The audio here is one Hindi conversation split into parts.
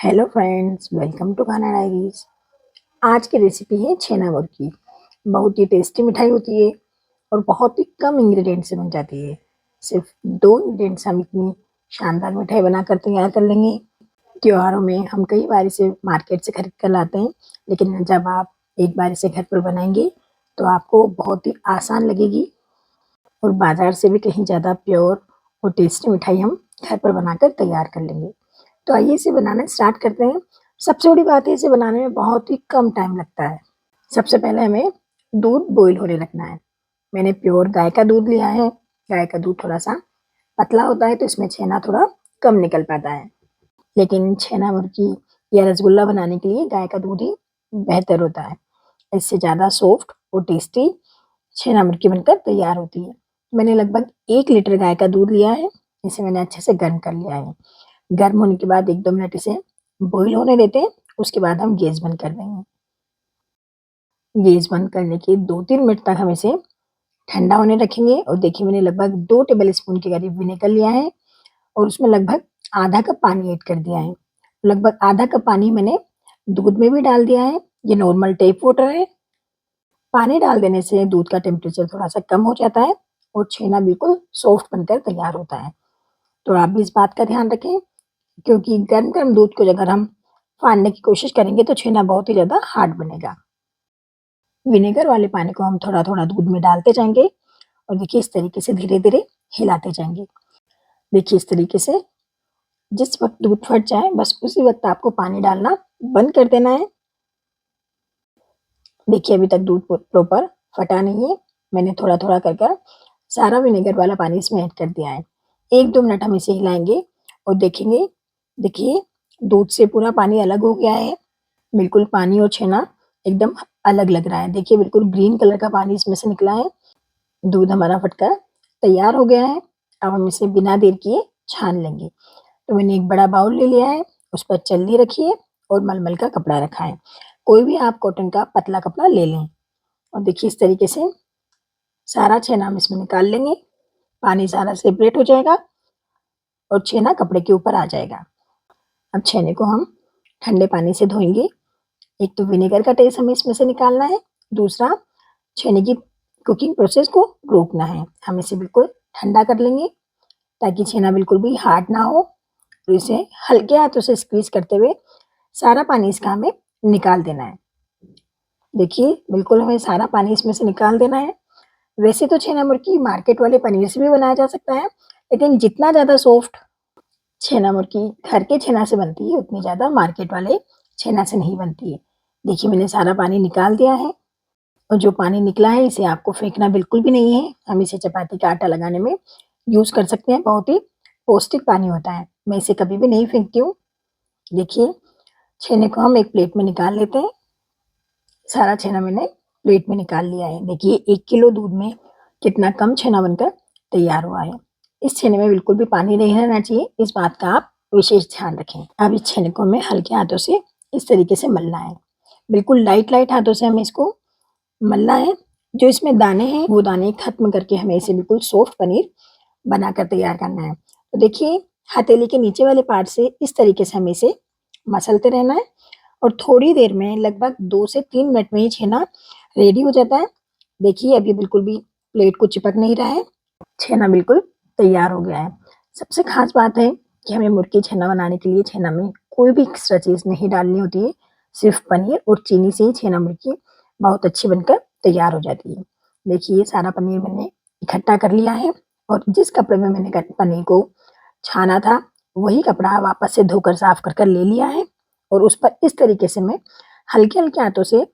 हेलो फ्रेंड्स, वेलकम टू खाना डायरीज। आज की रेसिपी है छेना मुर्गी। बहुत ही टेस्टी मिठाई होती है और बहुत ही कम इंग्रेडिएंट से बन जाती है। सिर्फ 2 इंग्रेडिएंट से हम इतनी शानदार मिठाई बनाकर तैयार कर लेंगे। त्योहारों में हम कई बार इसे मार्केट से खरीद कर लाते हैं, लेकिन जब आप एक बार इसे घर पर बनाएंगे तो आपको बहुत ही आसान लगेगी और बाजार से भी कहीं ज़्यादा प्योर और टेस्टी मिठाई हम घर पर बनाकर तैयार कर लेंगे। तो आइए इसे बनाना स्टार्ट करते हैं। सबसे बड़ी बात है, इसे बनाने में बहुत ही कम टाइम लगता है। सबसे पहले हमें दूध बॉईल होने रखना है। मैंने प्योर गाय का दूध लिया है। गाय का दूध थोड़ा सा पतला होता है तो इसमें छेना थोड़ा कम निकल पाता है, लेकिन छेना मुर्गी या रसगुल्ला बनाने के लिए गाय का दूध ही बेहतर होता है। इससे ज़्यादा सॉफ्ट और टेस्टी छेना मुर्गी बनकर तैयार होती है। मैंने लगभग 1 लीटर गाय का दूध लिया है। इसे मैंने अच्छे से गर्म कर लिया है। गर्म होने के बाद 1-2 मिनट इसे बॉईल होने देते हैं। उसके बाद हम गैस बंद कर देंगे। गैस बंद करने के 2-3 मिनट तक हम इसे ठंडा होने रखेंगे और देखिए मैंने लगभग 2 टेबल स्पून के करीब विनेगर लिया है और उसमें लगभग आधा कप पानी ऐड कर दिया है। लगभग आधा कप पानी मैंने दूध में भी डाल दिया है। ये नॉर्मल टेप वाटर है। पानी डाल देने से दूध का टेम्परेचर थोड़ा-सा कम हो जाता है और छेना बिल्कुल सॉफ्ट बनकर तैयार होता है। तो आप भी इस बात का ध्यान रखें, क्योंकि गर्म-गर्म दूध को अगर हम फाड़ने की कोशिश करेंगे तो छेना बहुत ही ज़्यादा हार्ड बनेगा। विनेगर वाले पानी को हम थोड़ा-थोड़ा दूध में डालते जाएँगे और देखिए इस तरीके से धीरे-धीरे हिलाते जाएँगे। देखिए इस तरीके से जिस वक़्त दूध फट जाए बस उसी वक़्त आपको पानी डालना बंद कर देना है। देखिए अभी तक दूध प्रॉपर फटा नहीं है। मैंने थोड़ा-थोड़ा कर कर सारा विनेगर वाला पानी इसमें ऐड कर दिया है। 1-2 मिनट हम इसे हिलाएँगे और देखेंगे, देखिए दूध से पूरा पानी अलग हो गया है। बिल्कुल पानी और छेना एकदम अलग लग रहा है। देखिए बिल्कुल ग्रीन कलर का पानी इसमें से निकला है। दूध हमारा फटकर तैयार हो गया है। अब हम इसे बिना देर किए छान लेंगे। तो मैंने एक बड़ा बाउल ले लिया है, उस पर छलनी रखी है और मलमल का कपड़ा रखा है। कोई भी आप कॉटन का पतला कपड़ा ले लें और देखिए इस तरीके से सारा छेना हम इसमें निकाल लेंगे। पानी सारा सेपरेट हो जाएगा और छेना कपड़े के ऊपर आ जाएगा। अब छेने को हम ठंडे पानी से धोएँगे। एक तो विनेगर का टेस्ट हमें इसमें से निकालना है, दूसरा छेने की कुकिंग प्रोसेस को रोकना है। हम इसे बिल्कुल ठंडा कर लेंगे ताकि छेना बिल्कुल भी हार्ड ना हो और इसे हल्के हाथों से स्क्वीज़ करते हुए सारा पानी इसका हमें निकाल देना है। देखिए बिल्कुल हमें सारा पानी इसमें से निकाल देना है। वैसे तो छेना मुर्गी मार्केट वाले पनीर से भी बनाया जा सकता है, लेकिन जितना ज़्यादा सॉफ्ट छेना मुर्गी घर के छेना से बनती है, उतनी ज़्यादा मार्केट वाले छेना से नहीं बनती है। देखिए मैंने सारा पानी निकाल दिया है और जो पानी निकला है इसे आपको फेंकना बिल्कुल भी नहीं है। हम इसे चपाती का आटा लगाने में यूज़ कर सकते हैं। बहुत ही पौष्टिक पानी होता है। मैं इसे कभी भी नहीं फेंकती हूँ। देखिए छेने को हम एक प्लेट में निकाल लेते हैं। सारा छेना मैंने प्लेट में निकाल लिया है। देखिए 1 किलो दूध में कितना कम छेना बनकर तैयार हुआ है। इस छेने में बिल्कुल भी पानी नहीं रहना चाहिए, इस बात का आप विशेष ध्यान रखें। अब इस छेने को हमें हल्के हाथों से इस तरीके से मलना है। बिल्कुल लाइट-लाइट हाथों से हमें इसको मलना है। जो इसमें दाने हैं वो दाने खत्म करके हमें इसे बिल्कुल सॉफ्ट पनीर बनाकर तैयार करना है। तो देखिए हथेली के नीचे वाले पार्ट से इस तरीके से हमें इसे मसलते रहना है और थोड़ी देर में लगभग 2 से 3 मिनट में ये छेना रेडी हो जाता है। देखिए अभी बिल्कुल भी प्लेट को चिपक नहीं रहा है। छेना बिल्कुल तैयार हो गया है। सबसे ख़ास बात है कि हमें मुर्गी छेना बनाने के लिए छेना में कोई भी एक्स्ट्रा चीज़ नहीं डालनी होती है। सिर्फ़ पनीर और चीनी से ही छेना मुर्गी बहुत अच्छी बनकर तैयार हो जाती है। देखिए सारा पनीर मैंने इकट्ठा कर लिया है और जिस कपड़े में मैंने पनीर को छाना था, वही कपड़ा वापस से धोकर साफ़ कर कर ले लिया है और उस पर इस तरीके से मैं हल्के-हल्के हाथों से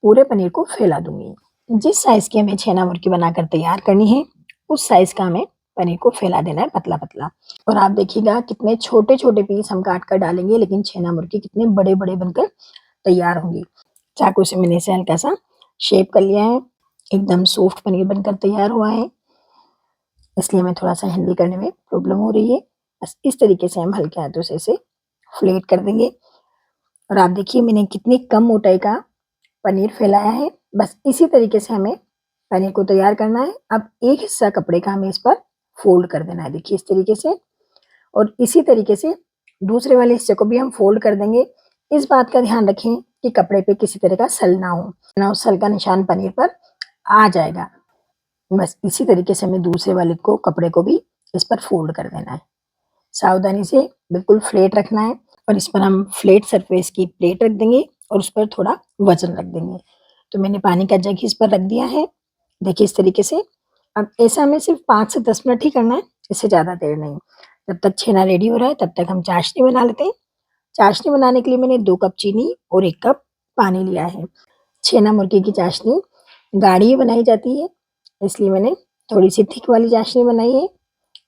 पूरे पनीर को फैला दूँगी। जिस साइज़ की हमें छेना मुर्गी बनाकर तैयार करनी है, उस साइज़ का हमें पनीर को फैला देना है पतला-पतला। और आप देखिएगा कितने छोटे-छोटे पीस हम काट कर डालेंगे, लेकिन छेना मुर्गी कितने बड़े-बड़े बनकर तैयार होंगी। चाकू से मैंने इसे हल्का-सा शेप कर लिया है। एकदम सॉफ्ट पनीर बनकर तैयार हुआ है, इसलिए हमें थोड़ा-सा हैंडल करने में प्रॉब्लम हो रही है। बस इस तरीके से हम हल्के हाथों से इसे फ्लैट कर देंगे और आप देखिए मैंने कितनी कम मोटाई का पनीर फैलाया है। बस इसी तरीके से हमें पनीर को तैयार करना है। अब एक हिस्सा कपड़े का हमें इस पर फ़ोल्ड कर देना है, देखिए इस तरीके से और इसी तरीके से दूसरे वाले हिस्से को भी हम फोल्ड कर देंगे। इस बात का ध्यान रखें कि कपड़े पे किसी तरह का सल ना हो, ना उस सल का निशान पनीर पर आ जाएगा। बस इसी तरीके से हमें दूसरे वाले को कपड़े को भी इस पर फोल्ड कर देना है। सावधानी से बिल्कुल फ्लैट रखना है और इस पर हम फ्लैट सरफेस की प्लेट रख देंगे और उस पर थोड़ा वजन रख देंगे। तो मैंने पानी का जग इस पर रख दिया है। देखिए इस तरीके से। अब ऐसा हमें सिर्फ 5 से 10 मिनट ही करना है, इससे ज़्यादा देर नहीं। जब तक छेना रेडी हो रहा है तब तक हम चाशनी बना लेते हैं। चाशनी बनाने के लिए मैंने 2 कप चीनी और 1 कप पानी लिया है। छेना मुर्गी की चाशनी गाढ़ी ही बनाई जाती है, इसलिए मैंने थोड़ी-सी थिक वाली चाशनी बनाई है।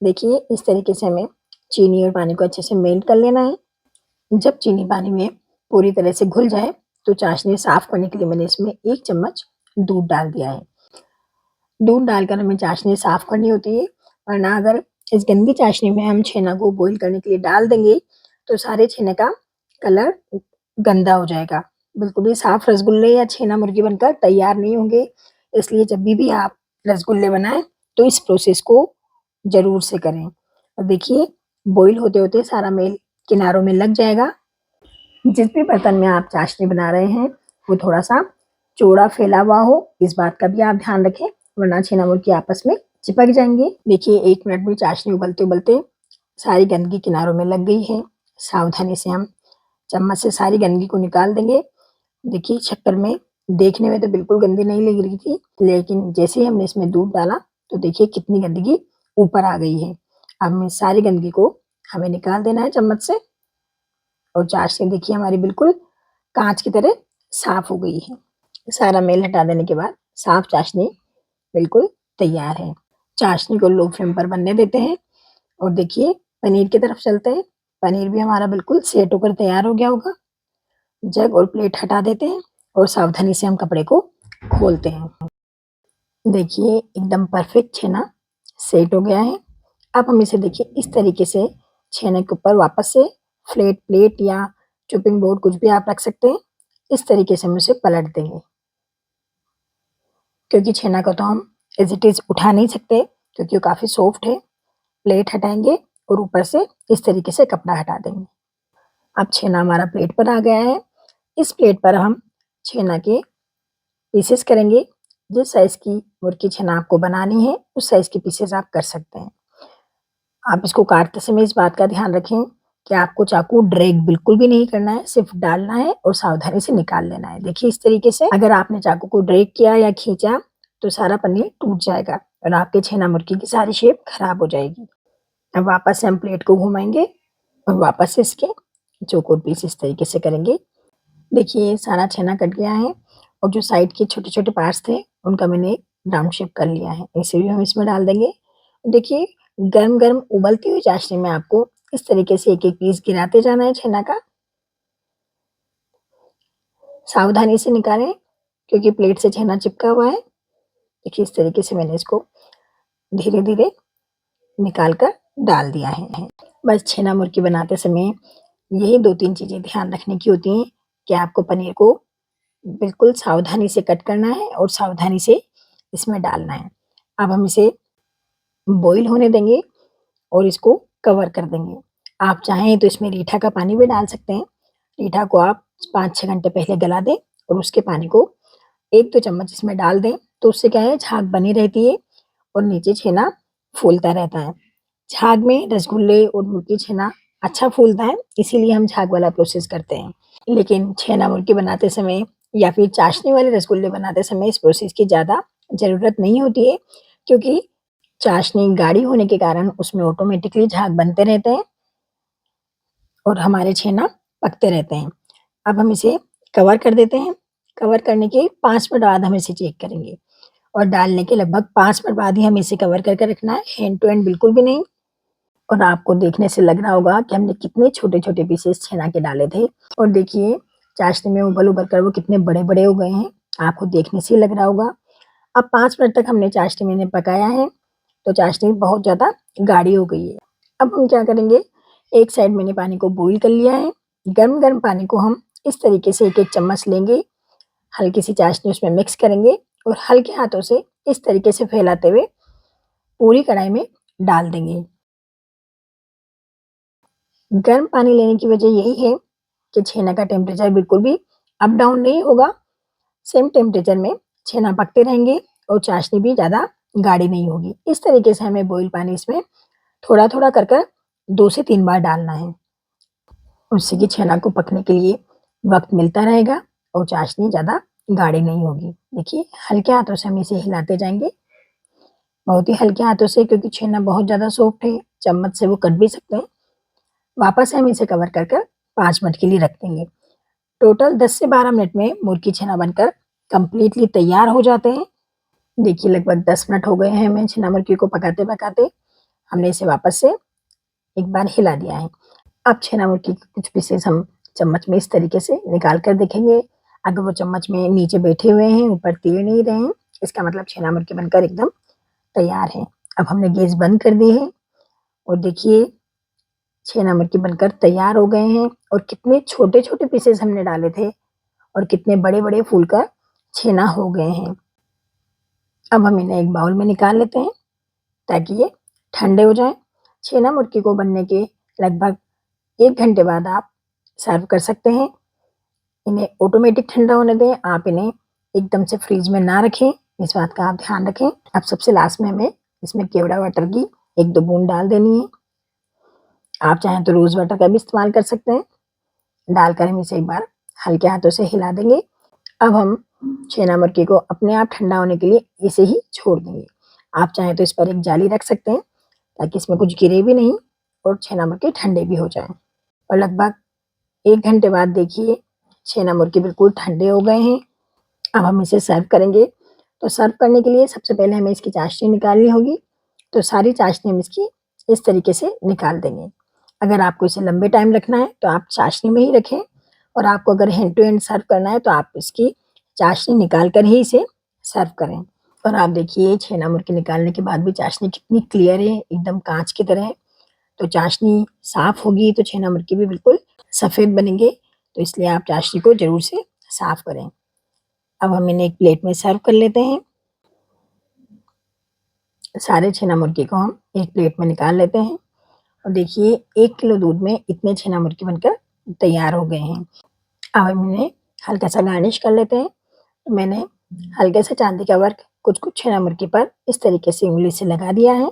देखिए इस तरीके से हमें चीनी और पानी को अच्छे से मेल्ट कर लेना है। जब चीनी पानी में पूरी तरह से घुल जाए तो चाशनी साफ करने के लिए मैंने इसमें 1 चम्मच दूध डाल दिया है। दूध डालकर हमें चाशनी साफ करनी होती है, वरना अगर इस गंदी चाशनी में हम छेना को बॉईल करने के लिए डाल देंगे तो सारे छेने का कलर गंदा हो जाएगा। बिल्कुल भी साफ रसगुल्ले या छेना मुर्गी बनकर तैयार नहीं होंगे। इसलिए जब भी आप रसगुल्ले बनाएं तो इस प्रोसेस को ज़रूर से करें। और देखिए बॉईल होते-होते सारा मेल किनारों में लग जाएगा। जिस भी बर्तन में आप चाशनी बना रहे हैं वो थोड़ा-सा चौड़ा फैला हुआ हो, इस बात का भी आप ध्यान रखें, वरना छेना मुर्गी आपस में चिपक जाएँगे। देखिए 1 मिनट में चाशनी उबलते-उबलते सारी गंदगी किनारों में लग गई है। सावधानी से हम चम्मच से सारी गंदगी को निकाल देंगे। देखिए शक्कर में देखने में तो बिल्कुल गंदी नहीं लग रही थी, लेकिन जैसे ही हमने इसमें दूध डाला तो देखिए कितनी गंदगी ऊपर आ गई है। अब हमें सारी गंदगी को हमें निकाल देना है चम्मच से और चाशनी देखिए हमारी बिल्कुल काँच की तरह साफ हो गई है। सारा मेल हटा देने के बाद साफ चाशनी बिल्कुल तैयार है। चाशनी को लो फ्लेम पर बनने देते हैं और देखिए पनीर की तरफ चलते हैं। पनीर भी हमारा बिल्कुल सेट होकर तैयार हो गया होगा। जग और प्लेट हटा देते हैं और सावधानी से हम कपड़े को खोलते हैं। देखिए एकदम परफेक्ट छेना सेट हो गया है। अब हम इसे देखिए इस तरीके से छेने के ऊपर वापस से फ्लैट प्लेट या चॉपिंग बोर्ड कुछ भी आप रख सकते हैं। इस तरीके से हम इसे पलट देंगे। क्योंकि छेना को तो हम एज़ इट इज़ उठा नहीं सकते क्योंकि वो काफ़ी सॉफ्ट है। प्लेट हटाएँगे और ऊपर से इस तरीके से कपड़ा हटा देंगे। अब छेना हमारा प्लेट पर आ गया है। इस प्लेट पर हम छेना के पीसेस करेंगे। जिस साइज़ की मुर्गी छेना आपको बनानी है, उस साइज़ के पीसेस आप कर सकते हैं। आप इसको काटते समय इस बात का ध्यान रखें कि आपको चाकू ड्रैग बिल्कुल भी नहीं करना है, सिर्फ़ डालना है और सावधानी से निकाल लेना है। देखिए इस तरीके से अगर आपने चाकू को ड्रैग किया या खींचा, तो सारा पनीर टूट जाएगा और आपके छेना मुर्गी की सारी शेप खराब हो जाएगी। अब वापस से हम प्लेट को घुमाएँगे और वापस से इसके चौकोर पीस इस तरीके से करेंगे। देखिए सारा छेना कट गया है और जो साइड के छोटे-छोटे पार्ट्स थे, उनका मैंने राउंड शेप कर लिया है। इसे भी हम इसमें डाल देंगे। देखिए गरम-गरम उबलती हुई चाशनी में आपको इस तरीके से एक-एक पीस गिराते जाना है छेना का। सावधानी से निकालें क्योंकि प्लेट से छेना चिपका हुआ है। देखिए इस तरीके से मैंने इसको धीरे-धीरे निकाल कर डाल दिया है। बस छेना मुर्गी बनाते समय यही 2-3 चीज़ें ध्यान रखने की होती हैं कि आपको पनीर को बिल्कुल सावधानी से कट करना है और सावधानी से इसमें डालना है। अब हम इसे बॉईल होने देंगे और इसको कवर कर देंगे। आप चाहें तो इसमें रीठा का पानी भी डाल सकते हैं। रीठा को आप 5-6 घंटे पहले गला दें और उसके पानी को 1-2 चम्मच इसमें डाल दें, तो उससे क्या है झाग बनी रहती है और नीचे छेना फूलता रहता है। झाग में रसगुल्ले और मुर्गी छेना अच्छा फूलता है, इसीलिए हम झाग वाला प्रोसेस करते हैं। लेकिन छेना मुर्गी बनाते समय या फिर चाशनी वाले रसगुल्ले बनाते समय इस प्रोसेस की ज़्यादा ज़रूरत नहीं होती है, क्योंकि चाशनी गाढ़ी होने के कारण उसमें ऑटोमेटिकली झाग बनते रहते हैं और हमारे छेना पकते रहते हैं। अब हम इसे कवर कर देते हैं। कवर करने के 5 मिनट बाद हम इसे चेक करेंगे और डालने के लगभग 5 मिनट बाद ही हमें इसे कवर करके रखना है, हैंड टू हैंड बिल्कुल भी नहीं। और आपको देखने से लग रहा होगा कि हमने कितने छोटे-छोटे पीसेस छेना के डाले थे और देखिए चाशनी में उबल-उबल कर वो कितने बड़े-बड़े हो गए हैं। आपको देखने से ही लग रहा होगा। अब 5 मिनट तक हमने चाशनी में पकाया है, तो चाशनी बहुत ज़्यादा गाढ़ी हो गई है। अब हम क्या करेंगे, एक साइड मैंने पानी को बॉईल कर लिया है। गरम-गरम पानी को हम इस तरीके से एक-एक चम्मच लेंगे, हल्की सी चाशनी उसमें मिक्स करेंगे और हल्के हाथों से इस तरीके से फैलाते हुए पूरी कढ़ाई में डाल देंगे। गर्म पानी लेने की वजह यही है कि छेना का टेम्परेचर बिल्कुल भी अप डाउन नहीं होगा। सेम टेम्परेचर में छेना पकते रहेंगे और चाशनी भी ज़्यादा गाढ़ी नहीं होगी। इस तरीके से हमें बॉयल पानी इसमें थोड़ा-थोड़ा कर कर 2 से 3 बार डालना है। उससे कि छेना को पकने के लिए वक़्त मिलता रहेगा और चाशनी ज़्यादा गाढ़ी नहीं होगी। देखिए, हल्के हाथों से हम इसे हिलाते जाएँगे, बहुत ही हल्के हाथों से, क्योंकि छेना बहुत ज़्यादा सॉफ्ट है, चम्मच से वो कट भी सकते हैं। वापस से हम इसे कवर कर कर 5 मिनट के लिए रख देंगे। टोटल 10 से 12 मिनट में मुर्गी छेना बनकर कंप्लीटली तैयार हो जाते हैं। देखिए, लगभग 10 मिनट हो गए हैं हमें छेना मुर्गी को पकाते-पकाते। हमने इसे वापस से एक बार हिला दिया है। अब छेना मुर्गी के कुछ पीसेस हम चम्मच में इस तरीके से निकाल कर देखेंगे। अगर वो चम्मच में नीचे बैठे हुए हैं, ऊपर तीर नहीं रहे हैं, इसका मतलब छेना मुर्गी बनकर एकदम तैयार है। अब हमने गैस बंद कर दी है और देखिए, छेना मुर्गी बनकर तैयार हो गए हैं और कितने छोटे-छोटे पीसेस हमने डाले थे और कितने बड़े-बड़े फूलकर छेना हो गए हैं। अब हम इन्हें एक बाउल में निकाल लेते हैं ताकि ये ठंडे हो जाएँ। छेना मुर्गी को बनने के लगभग 1 घंटे बाद आप सर्व कर सकते हैं। इन्हें ऑटोमेटिक ठंडा होने दें, आप इन्हें एकदम से फ्रिज में ना रखें, इस बात का आप ध्यान रखें। अब सबसे लास्ट में हमें इसमें केवड़ा वाटर की 1-2 बूँद डाल देनी है। आप चाहें तो रोज़ वाटर का भी इस्तेमाल कर सकते हैं। डालकर हम इसे एक बार हल्के हाथों से हिला देंगे। अब हम छेना मुर्गी को अपने आप ठंडा होने के लिए इसे ही छोड़ देंगे। आप चाहें तो इस पर एक जाली रख सकते हैं ताकि इसमें कुछ गिरे भी नहीं और छेना मुर्गे ठंडे भी हो जाएँ। और लगभग 1 घंटे बाद देखिए, छेना मुर्गे बिल्कुल ठंडे हो गए हैं। अब हम इसे सर्व करेंगे। तो सर्व करने के लिए सबसे पहले हमें इसकी चाशनी निकालनी होगी। तो सारी चाशनी हम इसकी इस तरीके से निकाल देंगे। अगर आपको इसे लंबे टाइम रखना है तो आप चाशनी में ही रखें और आपको अगर हैंड टू हैंड सर्व करना है तो आप इसकी चाशनी निकाल कर ही इसे सर्व करें। और आप देखिए, छेना मुर्गी निकालने के बाद भी चाशनी कितनी क्लियर है, एकदम काँच की तरह है। तो चाशनी साफ़ होगी तो छेना मुर्गी भी बिल्कुल सफ़ेद बनेंगे। तो इसलिए आप चाशनी को ज़रूर से साफ़ करें। अब हम इन्हें एक प्लेट में सर्व कर लेते हैं। सारे छेना मुर्गी को हम एक प्लेट में निकाल लेते हैं और देखिए, 1 किलो दूध में इतने छेना मुर्गी बनकर तैयार हो गए हैं। अब हम इन्हें हल्का-सा गार्निश कर लेते हैं। तो मैंने हल्के से चांदी का वर्क कुछ-कुछ छेना मुर्गी पर इस तरीके से उँगली से लगा दिया है।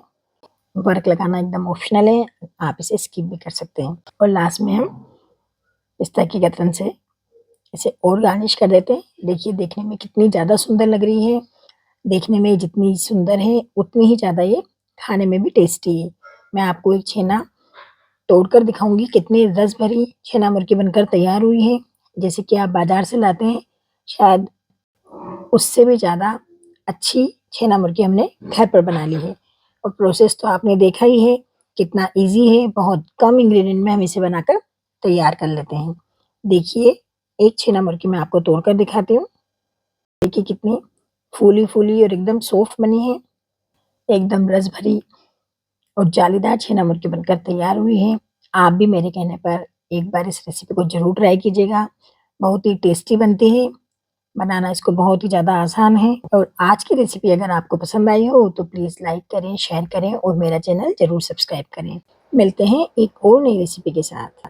वर्क लगाना एकदम ऑप्शनल है, आप इसे स्किप भी कर सकते हैं। और लास्ट में हम पिस्ता की कतरन से इसे और गार्निश कर देते हैं। देखिए, देखने में कितनी ज़्यादा सुंदर लग रही है। देखने में जितनी सुंदर है, उतनी ही ज़्यादा ये खाने में भी टेस्टी है। मैं आपको एक छेना तोड़कर दिखाऊँगी, कितनी रस भरी छेना मुर्गी बनकर तैयार हुई है। जैसे कि आप बाज़ार से लाते हैं, शायद उससे भी ज़्यादा अच्छी छेना मुर्गी हमने घर पर बना ली है। और प्रोसेस तो आपने देखा ही है, कितना ईज़ी है, बहुत कम इंग्रीडिएंट में हम इसे बनाकर तैयार कर लेते हैं। देखिए, एक छेना मुर्गी मैं आपको तोड़कर दिखाती हूँ। देखिए, कितनी फूली-फूली और एकदम सॉफ्ट बनी है, एकदम रस भरी और जालीदार छेना मुर्गी बनकर तैयार हुई है। आप भी मेरे कहने पर एक बार इस रेसिपी को ज़रूर ट्राई कीजिएगा। बहुत ही टेस्टी बनती है, बनाना इसको बहुत ही ज़्यादा आसान है। और आज की रेसिपी अगर आपको पसंद आई हो तो प्लीज़ लाइक करें, शेयर करें और मेरा चैनल ज़रूर सब्सक्राइब करें। मिलते हैं एक और नई रेसिपी के साथ।